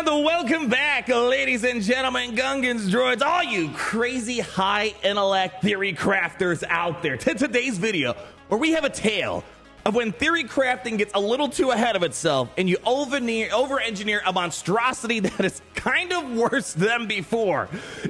And welcome back, ladies and gentlemen, Gungans, droids, all you crazy high intellect theory crafters out there, to today's video, where we have a tale of when theory crafting gets a little too ahead of itself and you over-engineer a monstrosity that is kind of worse than before,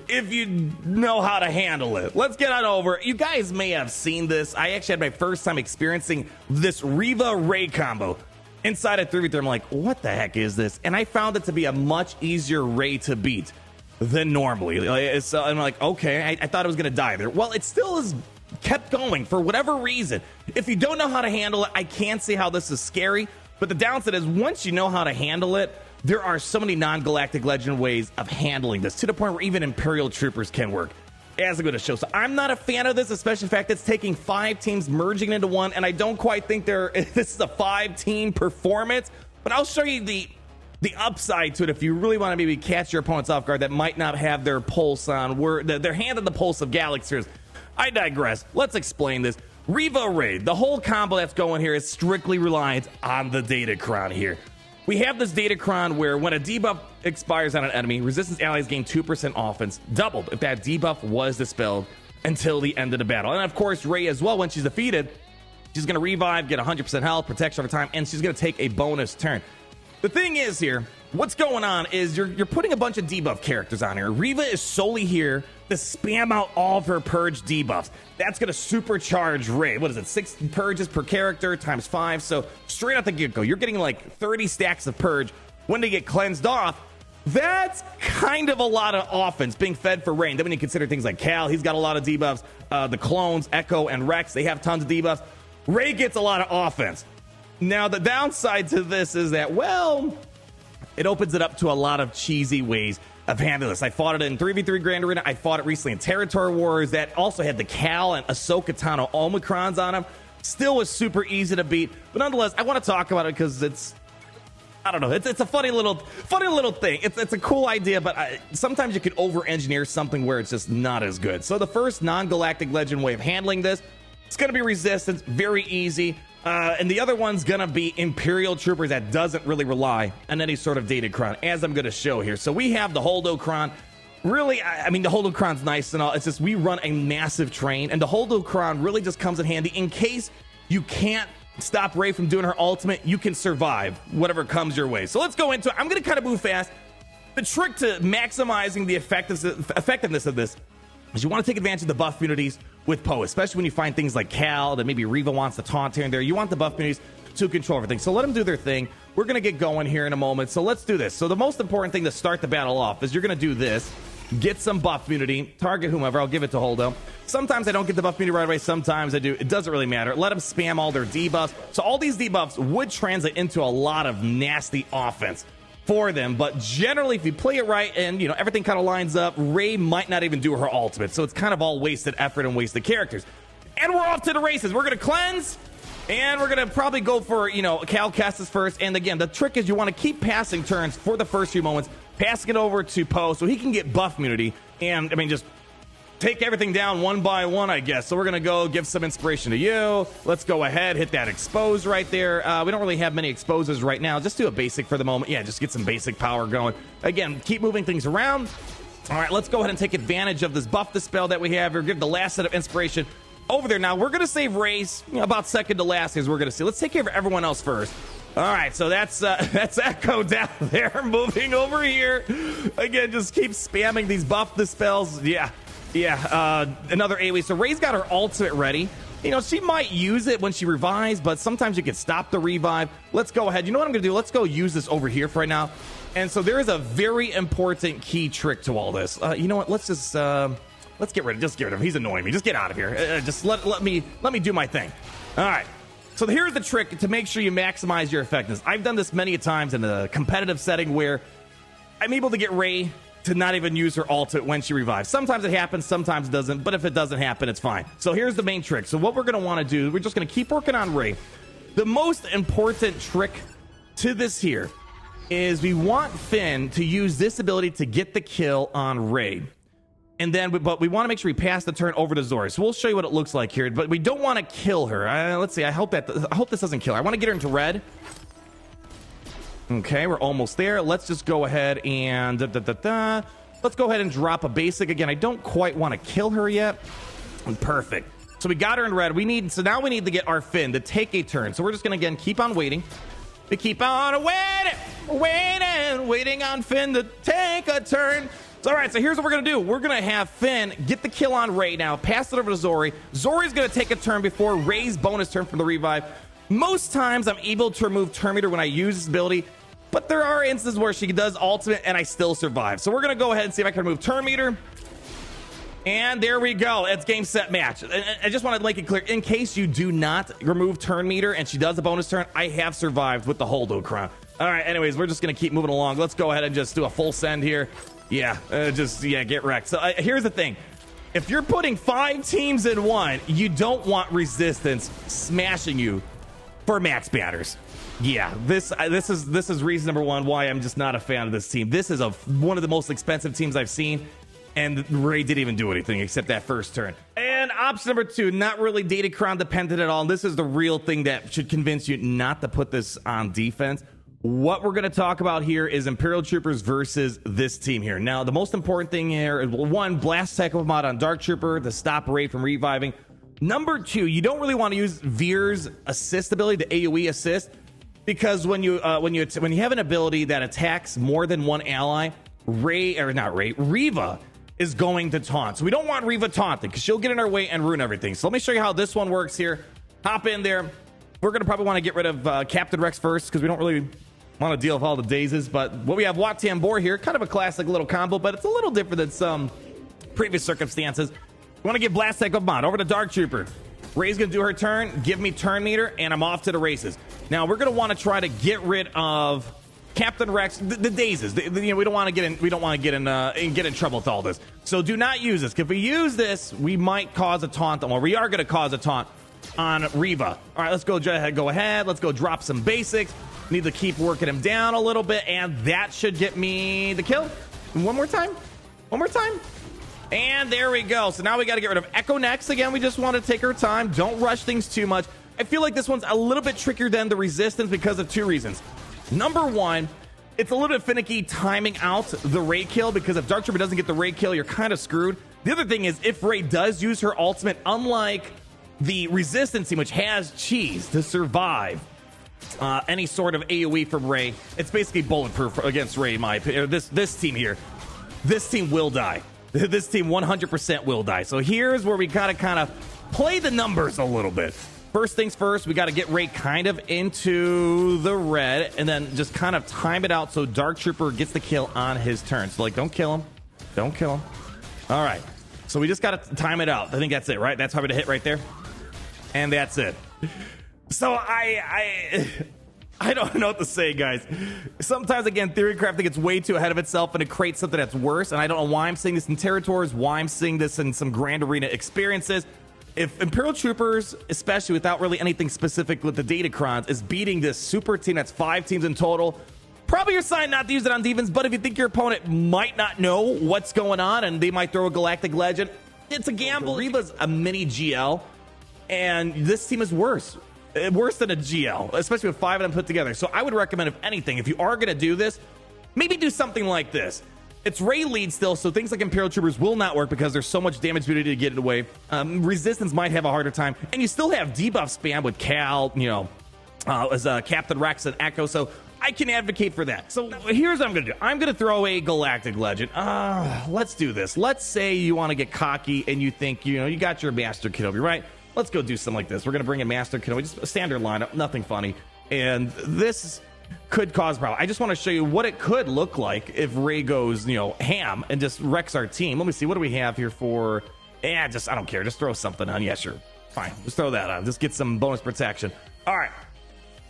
if you know how to handle it. Let's get on over. You guys may have seen this. I actually had my first time experiencing this Reva Rey combo. Inside of 3v3, I'm like, what the heck is this? And I found it to be a much easier Rey to beat than normally. So I'm like, okay, I thought it was going to die there. Well, it still is kept going for whatever reason. If you don't know how to handle it, I can't see how this is scary. But the downside is once you know how to handle it, there are so many non-galactic legend ways of handling this, to the point where even Imperial troopers can work, as I'm going to show. So I'm not a fan of this, especially the fact it's taking 5 teams merging into one, and I don't quite think this is a 5-team performance, but I'll show you the upside to it if you really want to maybe catch your opponents off guard that might not have their pulse on, their hand on the pulse of galaxies. I digress. Let's explain this. Reva Rey, the whole combo that's going here is strictly reliant on the Datacron here. We have this Datacron where when a debuff expires on an enemy, resistance allies gain 2% offense, doubled if that debuff was dispelled until the end of the battle. And of course, Rey as well, when she's defeated, she's going to revive, get 100% health, protection over time, and she's going to take a bonus turn. The thing is here, what's going on is you're putting a bunch of debuff characters on here. Reva is solely here to spam out all of her purge debuffs. That's going to supercharge Rey. What is it? 6 purges per character times 5. So straight out the get-go, you're getting like 30 stacks of purge. When they get cleansed off, that's kind of a lot of offense being fed for Rey. Then when you consider things like Cal, he's got a lot of debuffs. The clones, Echo and Rex, they have tons of debuffs. Rey gets a lot of offense. Now, the downside to this is that, well, it opens it up to a lot of cheesy ways of handling this. I fought it in 3v3 Grand Arena. I fought it recently in Territory Wars. That also had the Cal and Ahsoka Tano Omicrons on them. Still was super easy to beat. But nonetheless, I want to talk about it because it's, I don't know, it's a funny little thing. It's a cool idea, but sometimes you could over-engineer something where it's just not as good. So the first non-galactic legend way of handling this, it's going to be resistance, very easy. And the other one's going to be Imperial troopers that doesn't really rely on any sort of Datacron, as I'm going to show here. So we have the Holdocron. Really, I mean, the Holdocron's nice and all. It's just we run a massive train, and the Holdocron really just comes in handy in case you can't stop Rey from doing her ultimate. You can survive whatever comes your way. So let's go into it. I'm going to kind of move fast. The trick to maximizing the effectiveness of this is you want to take advantage of the buff communities with Poe, especially when you find things like Cal that maybe Reva wants to taunt here and there. You want the buff communities to control everything. So let them do their thing. We're going to get going here in a moment. So let's do this. So the most important thing to start the battle off is you're going to do this. Get some buff community. Target whomever. I'll give it to Holdo. Sometimes I don't get the buff community right away. Sometimes I do. It doesn't really matter. Let them spam all their debuffs. So all these debuffs would translate into a lot of nasty offense for them, but generally if you play it right and everything kind of lines up, Rey might not even do her ultimate, so it's kind of all wasted effort and wasted characters. And we're off to the races. We're going to cleanse, and we're going to probably go for Cal Kestis first. And again, the trick is you want to keep passing turns for the first few moments, passing it over to Poe so he can get buff immunity, and I mean just take everything down one by one, I guess. So we're going to go give some inspiration to you. Let's go ahead, hit that expose right there. We don't really have many exposes right now. Just do a basic for the moment. Yeah, just get some basic power going. Again, keep moving things around. All right, let's go ahead and take advantage of this buff dispel that we have here. Give the last set of inspiration over there. Now, we're going to save Rey's about second to last as we're going to see. Let's take care of everyone else first. All right, so that's Echo down there moving over here. Again, just keep spamming these buff dispels. Yeah, another AoE. So Rey's got her ultimate ready. She might use it when she revives, but sometimes you can stop the revive. Let's go ahead. You know what I'm going to do? Let's go use this over here for right now. And so there is a very important key trick to all this. You know what? Let's just get rid of him. He's annoying me. Just get out of here. Just let me do my thing. All right. So here's the trick to make sure you maximize your effectiveness. I've done this many times in a competitive setting where I'm able to get Rey to not even use her ultimate when she revives. Sometimes it happens, sometimes it doesn't, but if it doesn't happen, it's fine. So here's the main trick. So what we're going to want to do, we're just going to keep working on Rey. The most important trick to this here is we want Finn to use this ability to get the kill on Rey. And then, but we want to make sure we pass the turn over to Zora. So we'll show you what it looks like here, but we don't want to kill her. Let's see, I hope this doesn't kill her. I want to get her into red. Okay, we're almost there. Let's just go ahead and let's go ahead and drop a basic. Again, I don't quite want to kill her yet. Perfect. So we got her in red. So now we need to get our Finn to take a turn. So we're just going to, again, keep on waiting. We keep on waiting on Finn to take a turn. So, all right, so here's what we're going to do. We're going to have Finn get the kill on Rey now, pass it over to Zori. Zori's going to take a turn before Rey's bonus turn from the revive. Most times I'm able to remove Turn Meter when I use this ability, but there are instances where she does ultimate and I still survive. So we're going to go ahead and see if I can remove Turn Meter. And there we go. It's game, set, match. I just want to make it clear, in case you do not remove Turn Meter and she does a bonus turn, I have survived with the Holdo crown. All right, anyways, we're just going to keep moving along. Let's go ahead and just do a full send here. Yeah, get wrecked. So here's the thing. If you're putting 5 teams in one, you don't want resistance smashing you for max batters. Yeah, this is reason number one why I'm just not a fan of this team. This is one of the most expensive teams I've seen. And Rey didn't even do anything except that first turn. And option number 2, not really Data Crown dependent at all. This is the real thing that should convince you not to put this on defense. What we're going to talk about here is Imperial Troopers versus this team here. Now, the most important thing here is, well, 1, Blast Tech of Mod on Dark Trooper to stop Rey from reviving. Number 2, you don't really want to use Veer's assist ability, the AoE assist, because when you have an ability that attacks more than one ally, Reva is going to taunt. So we don't want Reva taunting because she'll get in our way and ruin everything. So let me show you how this one works here. Hop in there. We're going to probably want to get rid of Captain Rex first because we don't really want to deal with all the dazes. But what we have, Wat Tambor here, kind of a classic little combo, but it's a little different than some previous circumstances. We want to give Blast Tech of Mod over to Dark Trooper. Rey's going to do her turn, give me Turn Meter, and I'm off to the races. Now we're going to want to try to get rid of Captain Rex, the dazes. We don't want to get in. We don't want to get in trouble with all this. So do not use this. If we use this, we might cause a taunt. Or we are going to cause a taunt on Reva. All right, let's go ahead. Let's go drop some basics. Need to keep working him down a little bit, and that should get me the kill. One more time. And there we go. So now we got to get rid of Echo next. Again, we just want to take our time. Don't rush things too much. I feel like this one's a little bit trickier than the Resistance because of 2 reasons. Number 1, it's a little bit finicky timing out the Rey kill, because if Dark Trooper doesn't get the Rey kill, you're kind of screwed. The other thing is, if Rey does use her ultimate, unlike the Resistance team, which has cheese to survive any sort of AoE from Rey, it's basically bulletproof against Rey, in my opinion. This team here, this team will die. This team 100% will die. So here's where we gotta kind of play the numbers a little bit. First things first, we got to get Rey kind of into the red and then just kind of time it out so Dark Trooper gets the kill on his turn. So, like, don't kill him. Don't kill him. All right. So we just got to time it out. I think that's it, right? That's probably the hit right there. And that's it. So I don't know what to say, guys. Sometimes, again, theory crafting gets way too ahead of itself and it creates something that's worse. And I don't know why I'm seeing this in Territories, why I'm seeing this in some Grand Arena experiences. If Imperial Troopers, especially without really anything specific with the Datacrons, is beating this super team that's 5 teams in total, probably your sign not to use it on defense. But if you think your opponent might not know what's going on and they might throw a Galactic Legend, it's a gamble. Reva's a mini GL, and this team is worse than a GL, especially with 5 of them put together. So I would recommend, if anything, if you are going to do this, maybe do something like this. It's Rey lead still, so things like Imperial Troopers will not work because there's so much damage ability to get it away. Resistance might have a harder time, and you still have debuff spam with Cal, as Captain Rex and Echo, so I can advocate for that. So here's what I'm going to do. I'm going to throw a Galactic Legend. Let's do this. Let's say you want to get cocky and you think, you got your Master Kenobi, right? Let's go do something like this. We're going to bring in Master Kenobi, just a standard lineup, nothing funny. And this could cause problem. I just want to show you what it could look like if Rey goes, ham and just wrecks our team. Let me see. What do we have here for? I don't care. Just throw something on. Yeah, sure. Fine. Just throw that on. Just get some bonus protection. All right.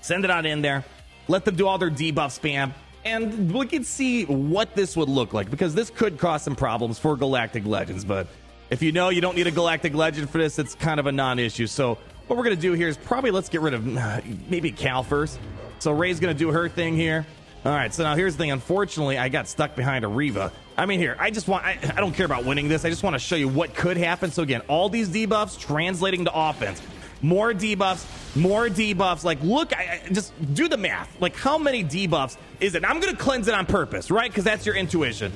Send it on in there. Let them do all their debuff spam. And we can see what this would look like, because this could cause some problems for Galactic Legends. But if you don't need a Galactic Legend for this, it's kind of a non-issue. So what we're going to do here is probably let's get rid of maybe Cal first. So Rey's going to do her thing here. All right, so now here's the thing. Unfortunately, I got stuck behind a Reva. I mean, here, I don't care about winning this. I just want to show you what could happen. So again, all these debuffs translating to offense. more debuffs. Like, look, just do the math. Like, how many debuffs is it? I'm going to cleanse it on purpose, right? Because that's your intuition.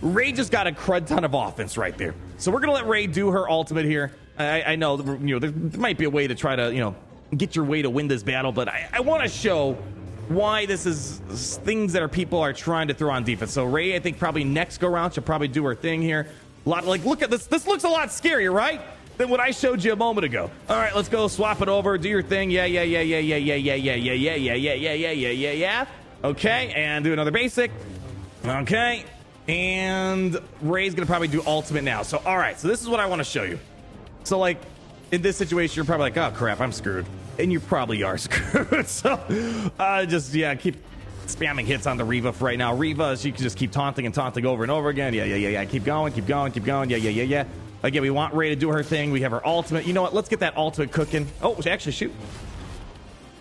Rey just got a crud ton of offense right there. So we're going to let Rey do her ultimate here. I know, you know, there might be a way to try to, you know, get your way to win this battle, but I want to show why this is things that people are trying to throw on defense. So Rey, I think probably next go round, she'll probably do her thing here. A lot, like, look at this. This looks a lot scarier, right, than what I showed you a moment ago. All right, let's go swap it over. Do your thing. Yeah. Okay, and do another basic. Okay, and Rey's gonna probably do ultimate now. So all right, so this is what I want to show you. So like in this situation, you're probably like, oh crap, I'm screwed, and you probably are screwed. So just keep spamming hits on the Reva for right now. Reva, she can just keep taunting and taunting over and over again. Yeah. Keep going. Yeah. Again, we want Rey to do her thing. We have her ultimate. You know what? Let's get that ultimate cooking. Oh, actually, shoot.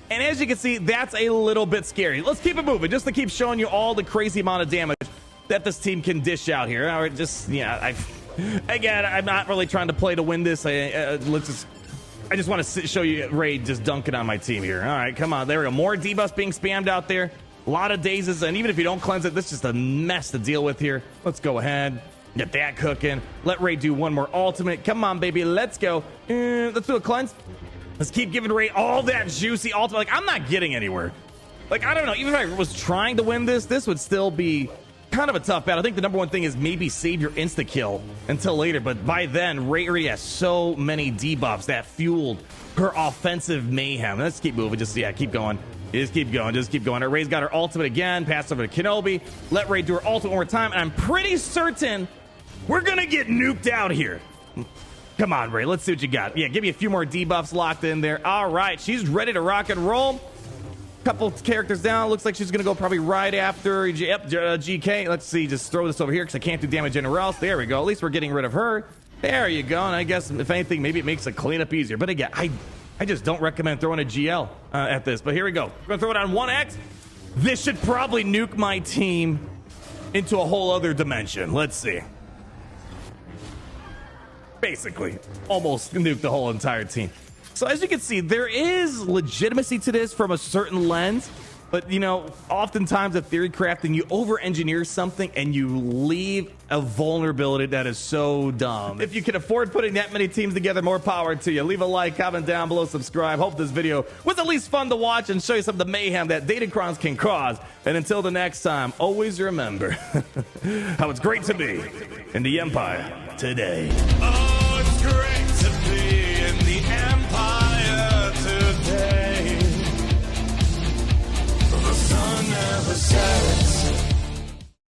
And as you can see, that's a little bit scary. Let's keep it moving just to keep showing you all the crazy amount of damage that this team can dish out here. All right, again, I'm not really trying to play to win this. I just want to show you Rey just dunking on my team here. All right, come on. There we go. More debuffs being spammed out there. A lot of dazes, and even if you don't cleanse it, this is just a mess to deal with here. Let's go ahead. Get that cooking. Let Rey do one more ultimate. Come on, baby. Let's go. Let's do a cleanse. Let's keep giving Rey all that juicy ultimate. Like, I'm not getting anywhere. Like, I don't know. Even if I was trying to win this would still be kind of a tough battle. I think the number one thing is maybe save your insta-kill until later. But by then, Rey already has so many debuffs that fueled her offensive mayhem. Let's keep moving. Just keep going. Just keep going. Rey's got her ultimate again. Pass over to Kenobi. Let Rey do her ultimate one more time. And I'm pretty certain we're going to get nuked out here. Come on, Rey. Let's see what you got. Yeah, give me a few more debuffs locked in there. All right. She's ready to rock and roll. Couple characters down. Looks like she's going to go probably right after GK. Let's see. Just throw this over here because I can't do damage anywhere else. There we go. At least we're getting rid of her. There you go. And I guess, if anything, maybe it makes the cleanup easier. But again, I just don't recommend throwing a GL at this. But here we go. We're going to throw it on 1X. This should probably nuke my team into a whole other dimension. Let's see. Basically, almost nuked the whole entire team. So as you can see, there is legitimacy to this from a certain lens. But, you know, oftentimes at theory crafting, you over-engineer something and you leave a vulnerability that is so dumb. If you can afford putting that many teams together, more power to you. Leave a like, comment down below, subscribe. Hope this video was at least fun to watch and show you some of the mayhem that Datacrons can cause. And until the next time, always remember how it's great to be in the Empire today. Oh, it's great to be in the Empire today. The sun never sets.